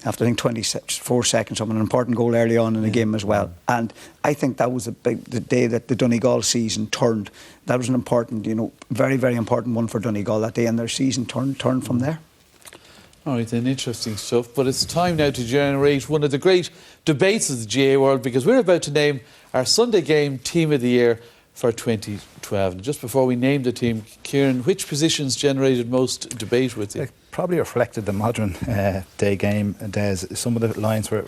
after I think 24 seconds from an important goal early on in the game as well. And I think that was the day that the Donegal season turned. That was an important, very, very important one for Donegal that day, and their season turned from there. All right, then, interesting stuff. But it's time now to generate one of the great debates of the GAA world, because we're about to name our Sunday game Team of the Year for 2012. And just before we name the team, Kieran, which positions generated most debate with you? It probably reflected the modern day game. Some of the lines were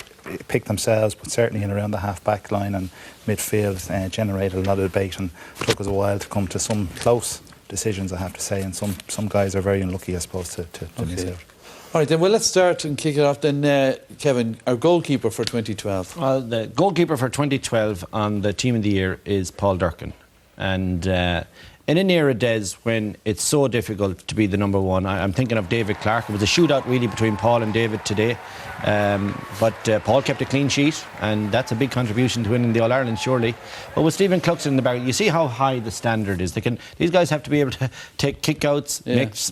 picked themselves, but certainly in around the half-back line and midfield generated a lot of debate, and took us a while to come to some close decisions, I have to say. And some guys are very unlucky, I suppose, to miss out. All right, then, well, let's start and kick it off then. Kevin, our goalkeeper for 2012. Well, the goalkeeper for 2012 on the Team of the Year is Paul Durcan. And in an era, Des, when it's so difficult to be the number one, I'm thinking of David Clarke. It was a shootout really between Paul and David today. But Paul kept a clean sheet, and that's a big contribution to winning the All-Ireland, surely. But with Stephen Cluxton in the back, you see how high the standard is. These guys have to be able to take kick-outs,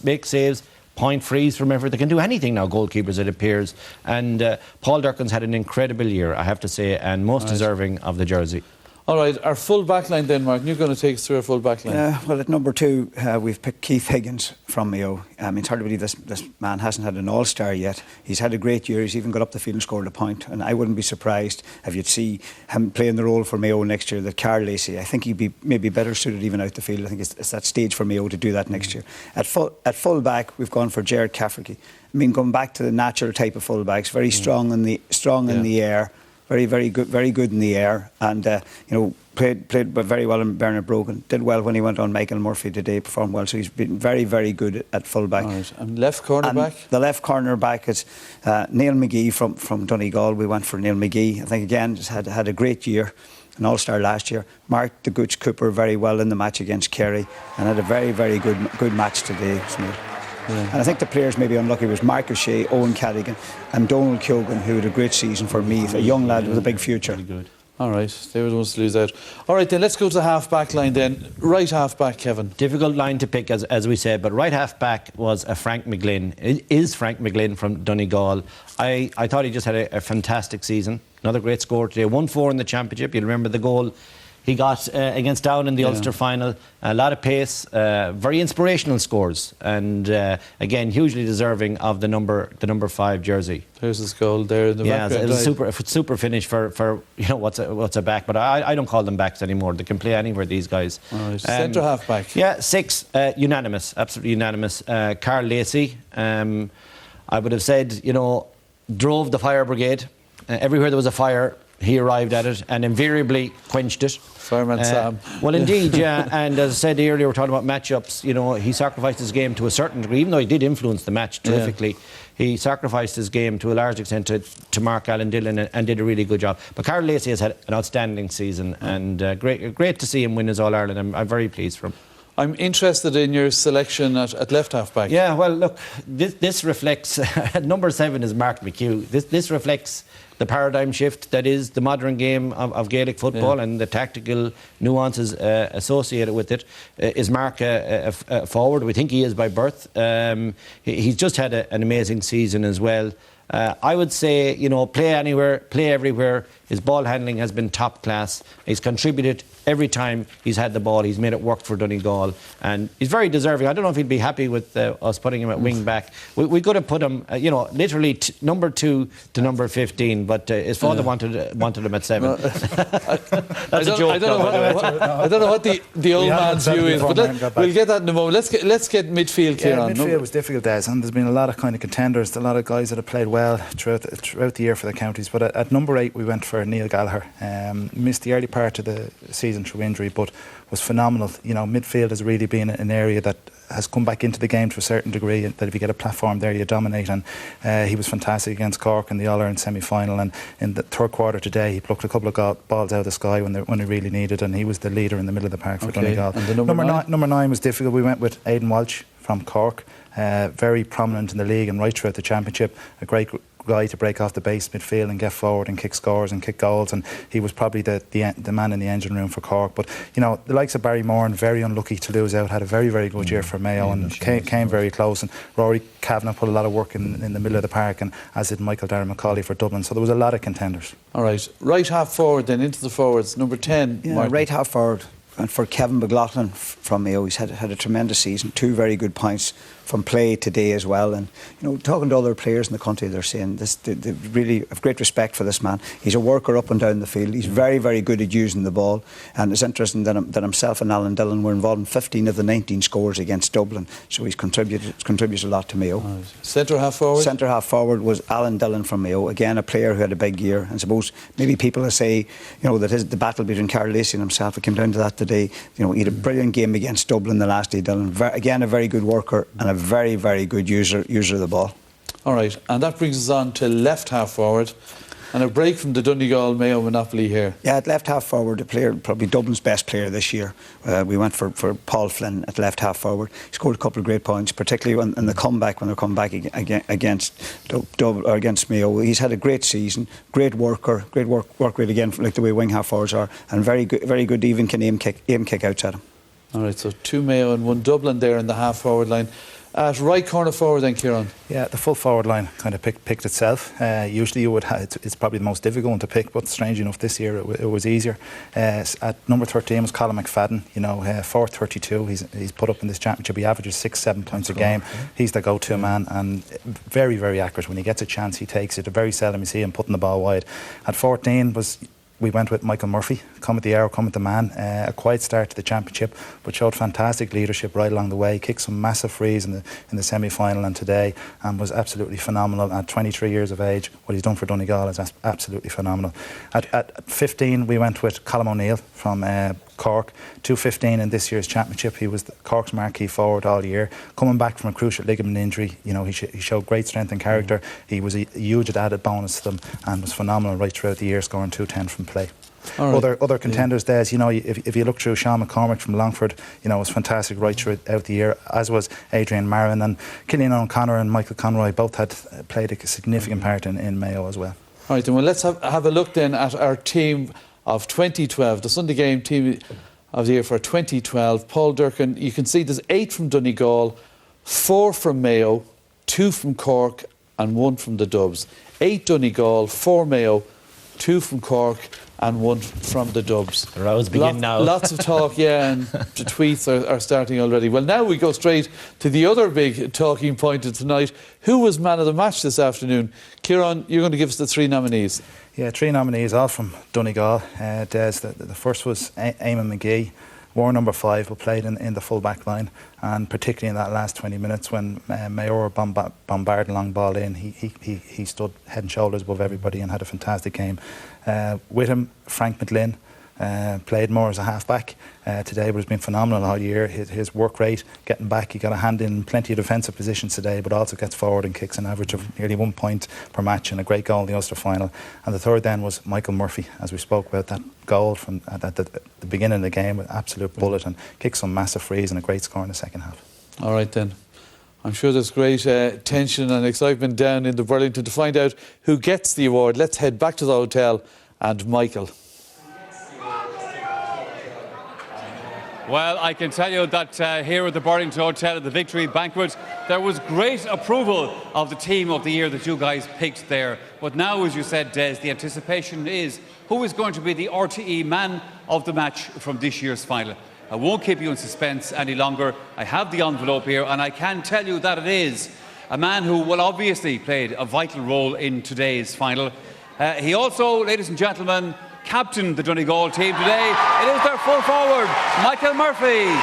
make saves, point frees from everywhere. They can do anything now, goalkeepers, it appears. And Paul Durcan's had an incredible year, I have to say, and most deserving of the jersey. All right, our full back line then, Martin. You're going to take us through our full back line. Well, at number 2, we've picked Keith Higgins from Mayo. It's hard to believe this man hasn't had an all-star yet. He's had a great year. He's even got up the field and scored a point. And I wouldn't be surprised if you'd see him playing the role for Mayo next year, that Carl Lacey. I think he'd be maybe better suited even out the field. I think it's that stage for Mayo to do that next year. At full back, we've gone for Jared Cafferty. I mean, going back to the natural type of full-backs, very strong in the air. Very, very good in the air, and played very well in Bernard Brogan. Did well when he went on Michael Murphy today. Performed well, so he's been very, very good at full back. Right. And left corner back. The left corner back is Neil McGee from Donegal. We went for Neil McGee. I think again just had a great year, an all-star last year. Mark the Gooch Cooper very well in the match against Kerry, and had a very, very good match today. Yeah. And I think the players maybe unlucky was Mark O'Shea, Owen Cadigan and Donald Keoghan, who had a great season for Meath, a young lad with a big future. Very good. All right, they were the ones to lose out. All right, then let's go to the half-back line then. Right half-back, Kevin. Difficult line to pick, as we said, but right half-back was Frank McGlynn. It is Frank McGlynn from Donegal. I thought he just had a fantastic season. Another great score today. 1-4 in the championship. You'll remember the goal he got against Down in the Ulster final. A lot of pace, very inspirational scores, and again hugely deserving of the number 5 jersey. There's his goal there in the back. Yeah, it was a super finish for what's a back, but I don't call them backs anymore. They can play anywhere, these guys. All right. Centre half back. Yeah, 6, unanimous, absolutely unanimous. Carl Lacey, I would have said, drove the fire brigade. Everywhere there was a fire, he arrived at it and invariably quenched it. Fireman Sam. Well, indeed, yeah. And as I said earlier, we're talking about matchups. He sacrificed his game to a certain degree, even though he did influence the match terrifically. Yeah. He sacrificed his game to a large extent to Mark Allen Dillon and did a really good job. But Carl Lacey has had an outstanding season, and great to see him win his All-Ireland. I'm very pleased for him. I'm interested in your selection at left half-back. Yeah, well, look, this reflects... number 7 is Mark McHugh. This reflects the paradigm shift that is the modern game of Gaelic football, and the tactical nuances associated with it. Is Mark a forward? We think he is by birth. He's just had an amazing season as well. I would say, play anywhere, play everywhere. His ball handling has been top class. He's contributed every time he's had the ball. He's made it work for Donegal, and he's very deserving. I don't know if he'd be happy with us putting him at wing back. We could have put him, literally number 2 to number 15, but his father wanted him at 7. That's a joke. I don't know what the old man's view is, but we'll get that in a moment. Let's get midfield, Kieran. Midfield was difficult, Des, and there's been a lot of kind of contenders, a lot of guys that have played well throughout the year for the counties. But at number 8, we went for Neil Gallagher. Missed the early part of the season through injury, but was phenomenal. Midfield has really been an area that has come back into the game to a certain degree, that if you get a platform there, you dominate, and he was fantastic against Cork in the All-Ireland semi-final, and in the third quarter today he plucked a couple of balls out of the sky when he really needed, and he was the leader in the middle of the park for Donegal. And number 9 was difficult. We went with Aidan Walsh from Cork, very prominent in the league and right throughout the championship, a great guy to break off the base midfield and get forward and kick scores and kick goals, and he was probably the man in the engine room for Cork. But you know, the likes of Barry Moran, very unlucky to lose out, had a very, very good year for Mayo and came very close, and Rory Kavanagh put a lot of work in the middle of the park, and as did Michael Darren McCauley for Dublin. So there was a lot of contenders. All right, right half forward then, into the forwards, number 10. Yeah, right half forward. And for Kevin McLaughlin from Mayo, he's had a tremendous season. 2 very good points from play today as well. And you know, talking to other players in the country, they're saying this. They really have great respect for this man. He's a worker up and down the field. He's very, very good at using the ball. And it's interesting that himself and Alan Dillon were involved in 15 of the 19 scores against Dublin. So he's contributed a lot to Mayo. Right. Centre half forward. Centre half forward was Alan Dillon from Mayo. Again, a player who had a big year. And suppose maybe people will say, you know, that the battle between Carl Lacey and himself, it came down to that today. You know, he had a brilliant game against Dublin the last day. Dillon, again, a very good worker and a very, very good user of the ball. All right, and that brings us on to left half forward, and a break from the Donegal Mayo monopoly here. Yeah, at left half forward, a player, probably Dublin's best player this year. We went for Paul Flynn at left half forward. He scored a couple of great points, particularly in the comeback, when they're come back against Mayo. He's had a great season, great work rate again, like the way wing half forwards are, and very good even can aim kick outs at him. All right, so 2 Mayo and 1 Dublin there in the half forward line. At right corner forward then, Kieran. Yeah, the full forward line kind of picked itself. Usually you would it's probably the most difficult one to pick, but strange enough this year it was easier. At number 13 was Colin McFadden. You know, 4.32. He's put up in this championship. He averages 6-7 points a game. Okay. He's the go-to man, and very, very accurate. When he gets a chance, he takes it. Very seldom you see him putting the ball wide. At 14 we went with Michael Murphy, come at the hour, come at the man. A quiet start to the championship, but showed fantastic leadership right along the way. Kicked some massive frees in the semi-final and today, and was absolutely phenomenal. At 23 years of age, what he's done for Donegal is absolutely phenomenal. At 15, we went with Colm O'Neill from Cork, 2.15 in this year's championship. He was Cork's marquee forward all year. Coming back from a cruciate ligament injury, you know, he showed great strength and character. He was a huge added bonus to them and was phenomenal right throughout the year, scoring 2.10 from play. Right. Other contenders there, you know, if you look through, Sean McCormick from Longford, you know, was fantastic right throughout the year, as was Adrian Marin, and Killian O'Connor and Michael Conroy both had played a significant part in Mayo as well. All right, then, well, let's have a look then at our team of 2012, the Sunday game team of the year for 2012. Paul Durkin, you can see there's 8 from Donegal, 4 from Mayo, 2 from Cork and 1 from the Dubs. 8 Donegal, 4 Mayo, 2 from Cork and 1 from the Dubs. The rows begin now. Lots of talk, yeah, and the tweets are starting already. Well, now we go straight to the other big talking point of tonight. Who was man of the match this afternoon? Kieran, you're going to give us the 3 nominees. Yeah, 3 nominees, all from Donegal. Des, the first was Eamon McGee, wore number 5, but played in the full back line, and particularly in that last 20 minutes when Mayor bombarded long ball in, he stood head and shoulders above everybody and had a fantastic game. With him, Frank McLean. Played more as a half-back today, but has been phenomenal all year. His work rate, getting back, he got a hand in plenty of defensive positions today, but also gets forward and kicks an average of nearly 1 point per match, and a great goal in the Ulster final. And the third then was Michael Murphy, as we spoke about, that goal from at the beginning of the game, an absolute bullet, and kicked some massive frees and a great score in the second half. All right then. I'm sure there's great tension and excitement down in the Burlington to find out who gets the award. Let's head back to the hotel and Michael. Well, I can tell you that here at the Burlington Hotel at the Victory Banquet, there was great approval of the team of the year that you guys picked there. But now, as you said, Des, the anticipation is who is going to be the RTE man of the match from this year's final. I won't keep you in suspense any longer. I have the envelope here, and I can tell you that it is a man who will obviously played a vital role in today's final. He also, ladies and gentlemen, captained the Donegal team today. It is their full forward, Michael Murphy.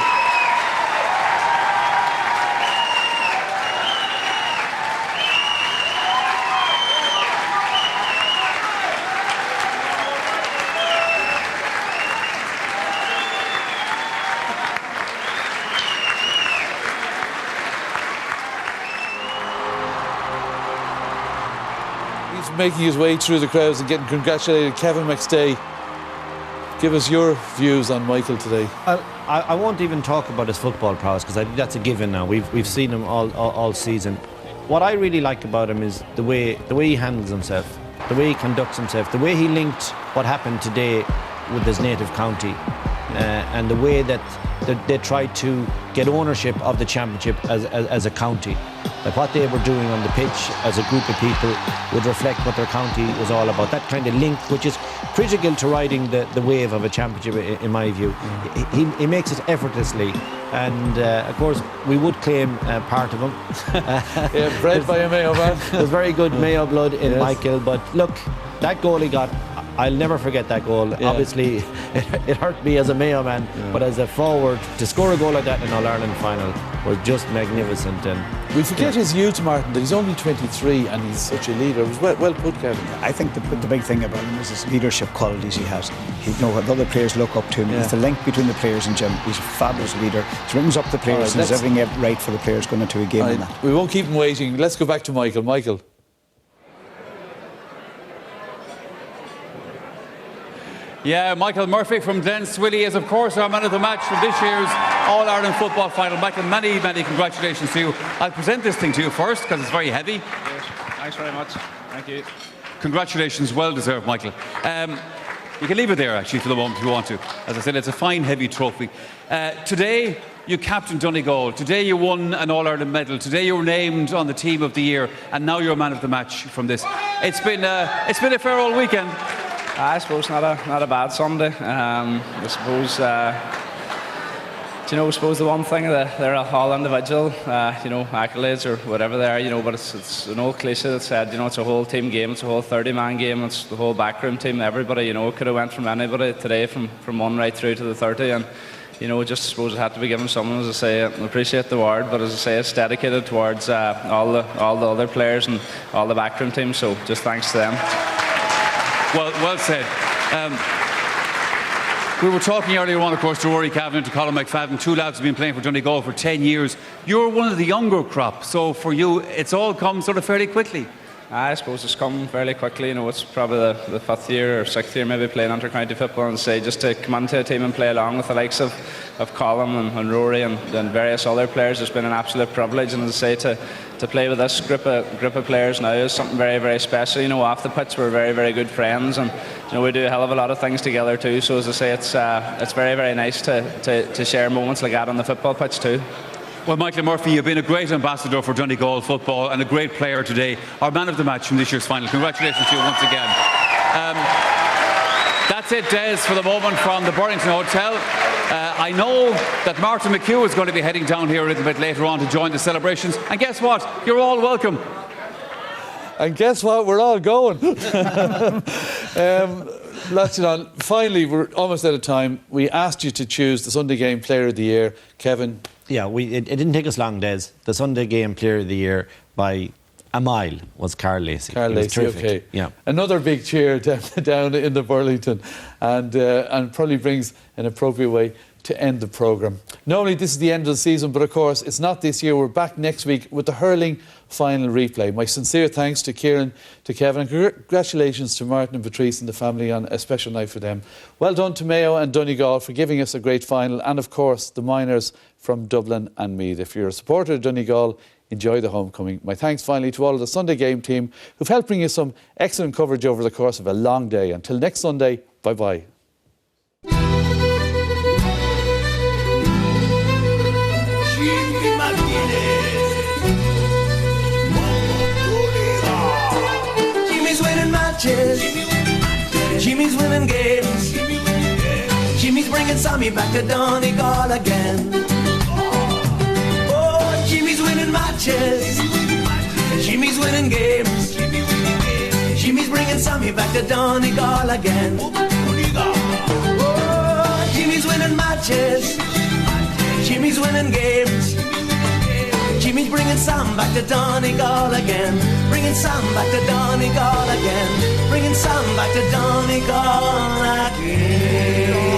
Making his way through the crowds and getting congratulated. Kevin McStay, give us your views on Michael today. I won't even talk about his football prowess, because I think that's a given now. We've seen him all season. what I really like about him is the way he handles himself, the way he conducts himself, the way he linked what happened today with his native county, and the way that they tried to get ownership of the championship as a county. Like what they were doing on the pitch as a group of people would reflect what their county was all about. That kind of link, which is critical to riding the wave of a championship, in my view. He makes it effortlessly, and of course we would claim part of him. Yeah, bred by a Mayo man. There's very good Mayo blood in Michael, but look, that goal he got, I'll never forget that goal. Yeah. Obviously, it hurt me as a Mayo man, but as a forward, to score a goal like that in an All-Ireland final was just magnificent. And we forget his youth, Martin, that he's only 23 and he's such a leader. It was well put, Kevin. I think the big thing about him is his leadership qualities he has. He what other players look up to him. It's the link between the players and Jim. He's a fabulous leader. He brings up the players and does everything right for the players going into a game. And that. We won't keep him waiting. Let's go back to Michael. Michael. Yeah, Michael Murphy from Glenswilly is, of course, our man of the match from this year's All-Ireland football final. Michael, many congratulations to you. I'll present this thing to you first because it's very heavy. Yes, thanks very much. Thank you. Congratulations, well deserved, Michael. You can leave it there, actually, for the moment if you want to. As I said, it's a fine, heavy trophy. Today, you captained Donegal. Today, you won an All-Ireland medal. Today, you were named on the team of the year, and now you're man of the match from this. It's been a fair old weekend. I suppose not a bad Sunday. I suppose I suppose the one thing that they're all individual, accolades or whatever they are, but it's an old cliche that said, it's a whole team game, it's a whole 30-man game, it's the whole backroom team, everybody, it could have went from anybody today from one right through to the 30, and just suppose it had to be given someone, as I say, I appreciate the award, but as I say, it's dedicated towards all the other players and all the backroom teams, so just thanks to them. Well said. We were talking earlier on, of course, to Rory Cavan and to Colin McFadden, two lads who've been playing for Donegal for 10 years. You're one of the younger crop, so for you, it's all come sort of fairly quickly. I suppose it's come fairly quickly. It's probably the 5th year or 6th year maybe playing inter-county football, and say just to come into a team and play along with the likes of Colin and Rory and various other players. It's been an absolute privilege, and as I say, to play with this group of players now is something very, very special. Off the pitch we're very, very good friends, and we do a hell of a lot of things together too. So as I say, it's very, very nice to share moments like that on the football pitch too. Well, Michael Murphy, you've been a great ambassador for Donegal football and a great player today. Our man of the match from this year's final. Congratulations to you once again. That's it, Des, for the moment from the Burlington Hotel. I know that Martin McHugh is going to be heading down here a little bit later on to join the celebrations. And guess what? You're all welcome. And guess what? We're all going. Finally, we're almost out of time. We asked you to choose the Sunday Game Player of the Year. Kevin? Yeah, it didn't take us long, Des. The Sunday Game Player of the Year by a mile was Carl Lacey. Carl Lacey, okay. Yeah. Another big cheer down in the Burlington, and probably brings an appropriate way to end the programme. Normally this is the end of the season, but of course it's not this year. We're back next week with the hurling final replay. My sincere thanks to Kieran, to Kevin, and congratulations to Martin and Patrice and the family on a special night for them. Well done to Mayo and Donegal for giving us a great final, and of course the Miners from Dublin and Meath. If you're a supporter of Donegal, enjoy the homecoming. My thanks finally to all of the Sunday Game team who've helped bring you some excellent coverage over the course of a long day. Until next Sunday, bye-bye. Jimmy's winning matches. Jimmy's winning games. Jimmy's bringing Sammy back to Donegal again. Oh, Jimmy's winning matches. Jimmy's winning games. Jimmy's bringing Sammy back to Donegal again. Oh, Jimmy's winning matches. Jimmy's winning games. Jimmy's bringing Sam back to Donegal again. Bringing Sam back to Donegal again. Bringing Sam back to Donegal again.